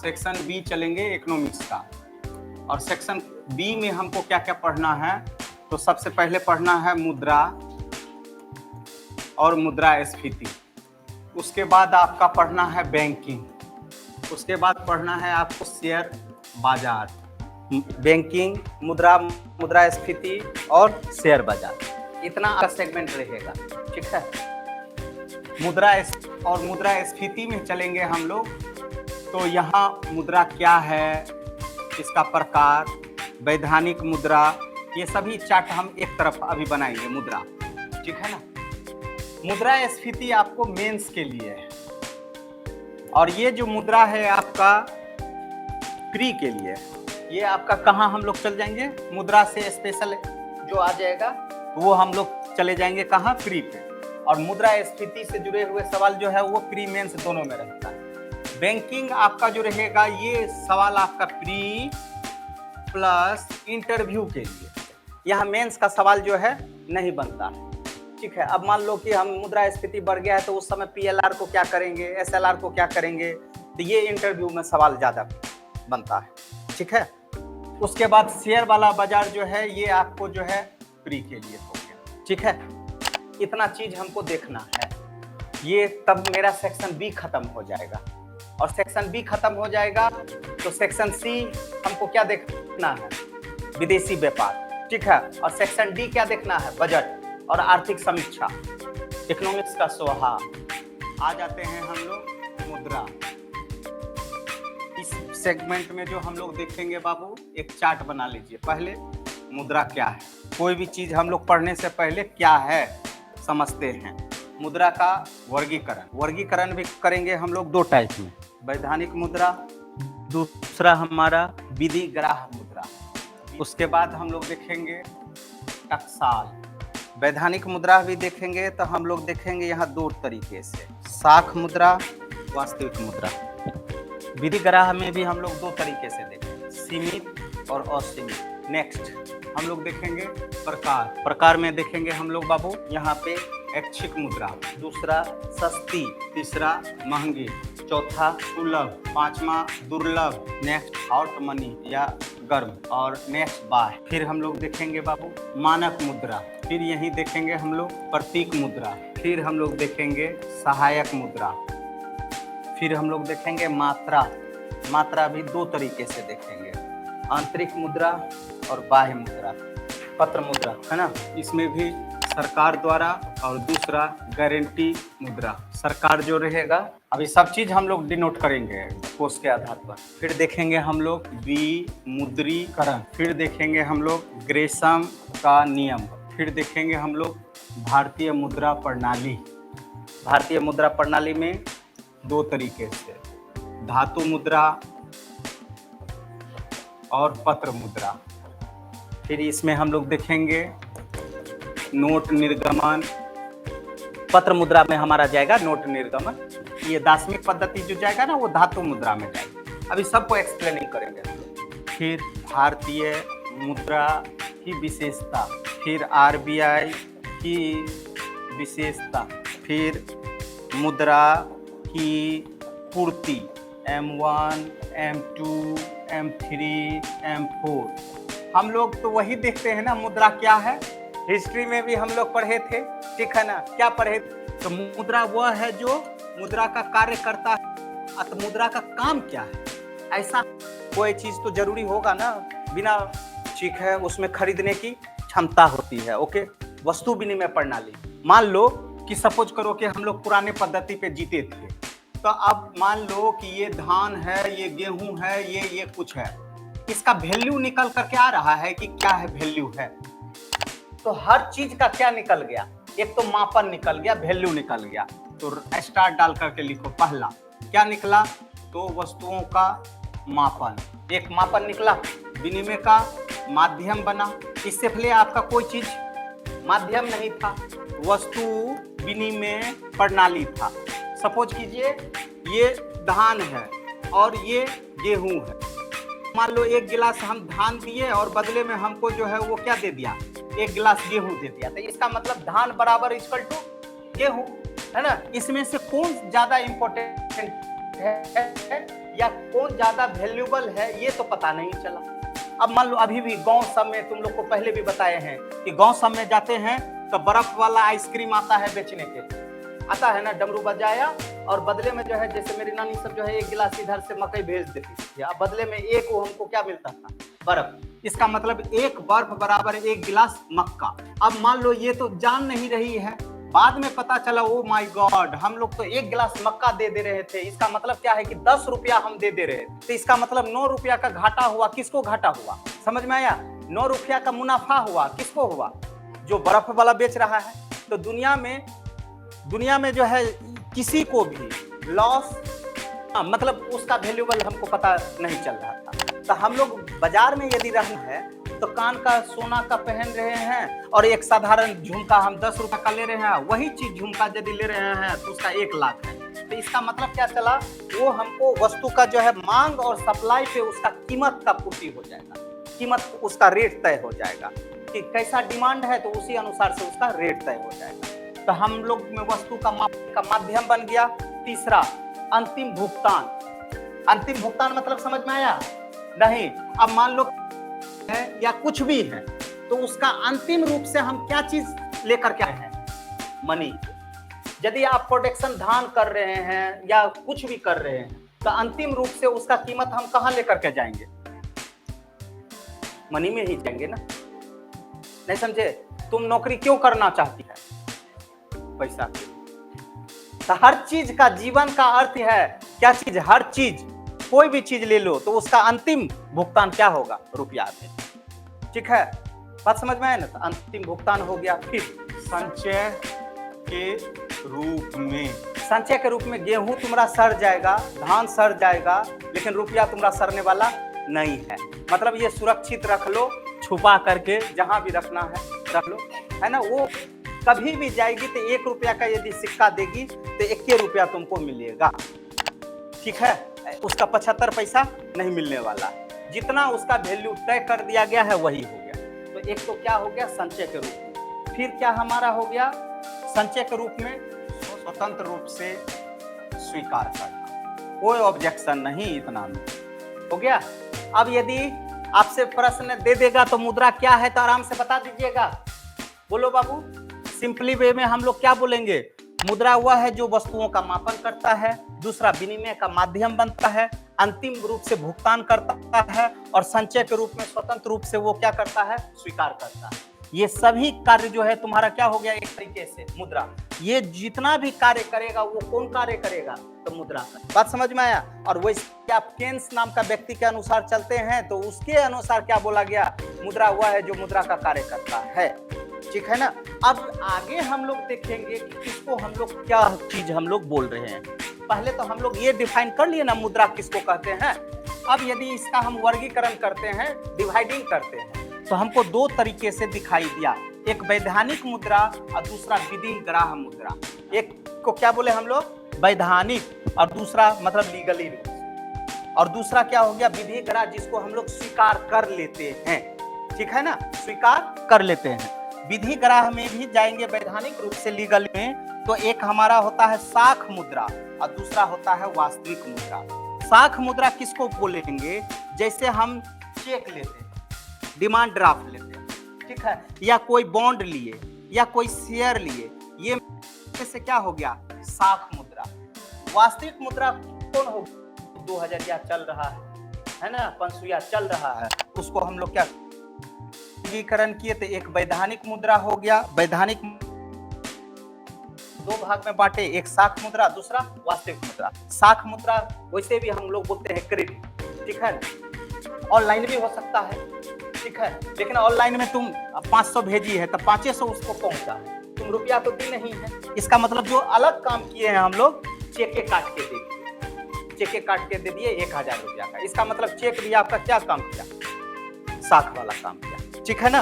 Section B चलेंगे economics का। और सेक्शन बी में हमको क्या क्या पढ़ना है, तो सबसे पहले पढ़ना है मुद्रा और मुद्रास्फीति। उसके बाद आपका पढ़ना है बैंकिंग। उसके बाद पढ़ना है आपको शेयर बाजार, बैंकिंग, मुद्रास्फीति और शेयर बाजार। इतना आपका सेगमेंट रहेगा, ठीक है। मुद्रास्फीति में चलेंगे हम लोग, तो यहाँ मुद्रा क्या है, इसका प्रकार, वैधानिक मुद्रा, ये सभी चार्ट हम एक तरफ अभी बनाएंगे मुद्रा, ठीक है ना। मुद्रास्फीति आपको मेंस के लिए है, और ये जो मुद्रा है आपका प्री के लिए। ये आपका कहाँ हम लोग चल जाएंगे, मुद्रा से स्पेशल जो आ जाएगा वो हम लोग चले जाएंगे कहाँ, प्री पे। और मुद्रास्फीति से जुड़े हुए सवाल जो है वो प्री मेंस दोनों में रहता है। बैंकिंग आपका जो रहेगा, ये सवाल आपका प्री प्लस इंटरव्यू के लिए, यहाँ मेंस का सवाल जो है नहीं बनता है, ठीक है। अब मान लो कि हम मुद्रास्फीति बढ़ गया है तो उस समय पीएलआर को क्या करेंगे, एसएलआर को क्या करेंगे, तो ये इंटरव्यू में सवाल ज़्यादा बनता है, ठीक है। उसके बाद शेयर वाला बाजार जो है ये आपको जो है प्री के लिए हो गया, ठीक है। इतना चीज हमको देखना है, ये तब मेरा सेक्शन बी खत्म हो जाएगा। और सेक्शन बी खत्म हो जाएगा तो सेक्शन सी हमको क्या देखना है, विदेशी व्यापार, ठीक है। और सेक्शन डी क्या देखना है, बजट और आर्थिक समीक्षा, इकोनॉमिक्स का सोहा। आ जाते हैं हम लोग मुद्रा। इस सेगमेंट में जो हम लोग देखेंगे बाबू, एक चार्ट बना लीजिए। पहले मुद्रा क्या है, कोई भी चीज हम लोग पढ़ने से पहले क्या है समझते हैं। मुद्रा का वर्गीकरण भी करेंगे हम लोग दो टाइप में, वैधानिक मुद्रा, दूसरा हमारा विधिग्राह मुद्रा। उसके बाद हम लोग देखेंगे टकसाल। वैधानिक मुद्रा भी देखेंगे तो हम लोग देखेंगे यहाँ दो तरीके से, साख मुद्रा, वास्तविक मुद्रा। विधिग्राह में भी हम लोग दो तरीके से देखेंगे, सीमित और असीमित। नेक्स्ट हम लोग देखेंगे प्रकार में देखेंगे हम लोग बाबू यहाँ पे ऐच्छिक मुद्रा, दूसरा सस्ती, तीसरा महंगी, चौथा सुलभ, पांचवा दुर्लभ, नेक्स्ट हॉट मनी या गर्म, और नेक्स्ट बाह्य। फिर हम लोग देखेंगे बाबू मानक मुद्रा, फिर यही देखेंगे हम लोग प्रतीक मुद्रा, फिर हम लोग देखेंगे सहायक मुद्रा, फिर हम लोग देखेंगे मात्रा भी दो तरीके से देखेंगे, आंतरिक मुद्रा और बाह्य मुद्रा। पत्र मुद्रा है ना, इसमें भी सरकार द्वारा, और दूसरा गारंटी मुद्रा, सरकार जो रहेगा। अभी सब चीज हम लोग डिनोट करेंगे कोर्स के आधार पर। फिर देखेंगे हम लोग विमुद्रीकरण, फिर देखेंगे हम लोग ग्रेसम का नियम, फिर देखेंगे हम लोग भारतीय मुद्रा प्रणाली। भारतीय मुद्रा प्रणाली में दो तरीके से, धातु मुद्रा और पत्र मुद्रा। फिर इसमें हम लोग देखेंगे नोट निर्गमन। पत्र मुद्रा में हमारा जाएगा नोट निर्गमन, ये दार्शनिक पद्धति जो जाएगा ना वो धातु मुद्रा में जाएगा। अभी सबको एक्सप्लेनिंग करेंगे। फिर भारतीय मुद्रा की विशेषता, फिर आरबीआई की विशेषता, फिर मुद्रा की पूर्ति, M1, M2, M3, M4। हम लोग तो वही देखते हैं ना मुद्रा क्या है, हिस्ट्री में भी हम लोग पढ़े थे, ठीक है ना। क्या पढ़े, तो मुद्रा वह है जो मुद्रा का कार्य करता है। तो मुद्रा का काम क्या है, ऐसा कोई चीज तो जरूरी होगा ना, बिना, ठीक है, उसमें खरीदने की क्षमता होती है। ओके, वस्तु विनिमय प्रणाली। मान लो कि सपोज करो कि हम लोग पुराने पद्धति पे जीते थे, तो अब मान लो कि ये धान है, ये गेहूं है, ये कुछ है, इसका वैल्यू निकल करके आ रहा है कि क्या है, वैल्यू है। तो हर चीज का क्या निकल गया, एक तो मापन निकल गया, वैल्यू निकल गया। तो स्टार डाल करके लिखो, पहला क्या निकला, तो वस्तुओं का मापन, एक मापन निकला, विनिमय का माध्यम बना। इससे पहले आपका कोई चीज माध्यम नहीं था, वस्तु विनिमय प्रणाली था। सपोज कीजिए ये धान है और ये गेहूं है। मान लो एक गिलास हम धान दिए और बदले में हमको जो है वो क्या दे दिया, एक गिलास गेहूं दे दिया। तो इसका मतलब धान बराबर इक्वल टू गेहूं, है ना। इसमें से कौन ज्यादा इंपॉर्टेंट है या कौन ज्यादा वैल्यूबल है ये तो पता नहीं चला। अब मान लो अभी भी गांव सब में, तुम लोग को पहले भी बताए हैं कि गांव सब में जाते हैं तो बर्फ वाला आइसक्रीम आता है बेचने के, आता है ना, डमरू बजाया और बदले में जो है, जैसे मेरी नानी सब जो है 1 गिलास इधर से मकई भेज देती थी, अब बदले में एक वो हमको क्या मिलता था, बर्फ। इसका मतलब एक बर्फ बराबर 1 गिलास मक्का। अब मान लो ये तो जान नहीं रही है, बाद में पता चला ओ माय गॉड हम लोग तो 1 गिलास मक्का दे रहे थे, इसका मतलब क्या है कि 10 रुपया हम दे रहे थे, तो इसका मतलब 9 रुपया का घाटा हुआ। किसको घाटा हुआ, समझ में आया? 9 रुपया का मुनाफा हुआ, किसको हुआ? जो बर्फ वाला बेच रहा है। तो दुनिया में जो है किसी को भी लॉस, मतलब उसका वैल्यूबल हमको पता नहीं चल रहा था। तो हम लोग बाजार में यदि रहना है तो कान का सोना का पहन रहे हैं और एक साधारण झुमका हम 10 रुपए का ले रहे हैं, वही चीज झुमका यदि ले रहे हैं तो उसका 1 लाख है। तो इसका मतलब क्या चला, वो हमको वस्तु का जो है मांग और सप्लाई पे उसका कीमत का पूर्ति हो जाएगा, कीमत उसका रेट तय हो जाएगा कि कैसा डिमांड है तो उसी अनुसार से उसका रेट तय हो जाएगा। तो हम लोग में वस्तु का माध्यम बन गया। तीसरा, अंतिम भुगतान। अंतिम भुगतान मतलब समझ में आया? नहीं। अब मान लो है या कुछ भी है तो उसका अंतिम रूप से हम क्या चीज लेकर के आए हैं, मनी। यदि आप प्रोडक्शन धान कर रहे हैं या कुछ भी कर रहे हैं तो अंतिम रूप से उसका कीमत हम कहां लेकर के जाएंगे, मनी में ही जाएंगे ना। नहीं समझे? तुम नौकरी क्यों करना चाहती है? पैसा। तो हर चीज का जीवन का अर्थ है क्या चीज, हर चीज, कोई भी चीज ले लो तो उसका अंतिम भुगतान क्या होगा, रुपया में। ठीक है, बात समझ में आए ना? तो अंतिम भुगतान हो गया। फिर संचय के रूप में, संचय के रूप में गेहूं तुम्हारा सड़ जाएगा, धान सड़ जाएगा, लेकिन रुपया तुम्हारा सड़ने वाला नहीं है। मतलब ये सुरक्षित रख लो, छुपा करके जहां भी रखना है रख लो, है ना। वो कभी भी जाएगी तो 1 रुपया का यदि सिक्का देगी तो 1 रुपया तुमको मिलेगा। ठीक है, उसका 75 पैसा नहीं मिलने वाला। जितना उसका वैल्यू तय कर दिया गया है वही हो गया। तो एक तो क्या हो गया, संचय के रूप में। फिर क्या हमारा हो गया, संचय के रूप में स्वतंत्र रूप से स्वीकार करना, कोई ऑब्जेक्शन नहीं, इतना में हो गया। अब यदि आपसे प्रश्न दे देगा तो मुद्रा क्या है तो आराम से बता दीजिएगा। बोलो बाबू, सिंपली वे में हम लोग क्या बोलेंगे, मुद्रा वह है जो वस्तुओं का मापन करता है, दूसरा विनिमय का माध्यम बनता है, अंतिम रूप से भुगतान करता है, और संचय के रूप में स्वतंत्र रूप से वो क्या करता है, स्वीकार करता है। ये सभी कार्य जो है तुम्हारा क्या हो गया, एक तरीके से मुद्रा। ये जितना भी कार्य करेगा वो कौन कार्य करेगा, तो मुद्रा। बात समझ में आया? और वैसे आप केन्स नाम का व्यक्ति के अनुसार चलते हैं तो उसके अनुसार क्या बोला गया, मुद्रा वह है जो मुद्रा का कार्य करता है। ठीक है ना। अब आगे हम लोग देखेंगे कि किसको हम लोग क्या चीज हम लोग बोल रहे हैं। पहले तो हम लोग ये डिफाइन कर लिए ना मुद्रा किसको कहते हैं। अब यदि इसका हम वर्गीकरण करते हैं, डिवाइडिंग करते हैं, तो हमको 2 तरीके से दिखाई दिया, एक वैधानिक मुद्रा और दूसरा विधिग्राह मुद्रा। एक को क्या बोले हम लोग, वैधानिक, और दूसरा मतलब लीगली रूप, और दूसरा क्या हो गया, विधिग्राह, जिसको हम लोग स्वीकार कर लेते हैं। ठीक है ना, स्वीकार कर लेते हैं। विधिग्राह में भी जाएंगे वैधानिक रूप से, लीगल में, तो एक हमारा होता है साख मुद्रा और दूसरा होता है वास्तविक मुद्रा। साख मुद्रा किसको बोलेंगे, जैसे हम चेक लेते हैं, डिमांड ड्राफ्ट लेते हैं, ठीक है, या कोई बॉन्ड लिए या कोई शेयर लिए, ये से क्या हो गया, साख मुद्रा। वास्तविक मुद्रा कौन हो, 2000 चल रहा है ना, 500 चल रहा है, उसको हम लोग क्या वर्गीकरण किए, तो एक वैधानिक मुद्रा हो गया। वैधानिक 2 भाग में बांटे, एक साख मुद्रा, दूसरा वास्तविक मुद्रा। साख मुद्रा वैसे भी हम लोग बोलते हैं क्रेडिट, ठीक है, ऑनलाइन भी हो सकता है, ठीक है, लेकिन ऑनलाइन में तुम 500 भेजी है तो 500 उसको पहुंचा है, तुम रुपया तो दी नहीं है। इसका मतलब जो अलग काम किए हैं हम लोग, चेक काट के दे दिए, चेक काट के दे दिए 1000 रुपया का। इसका मतलब चेक भी आपका क्या काम किया, साख वाला काम किया। ठीक है ना।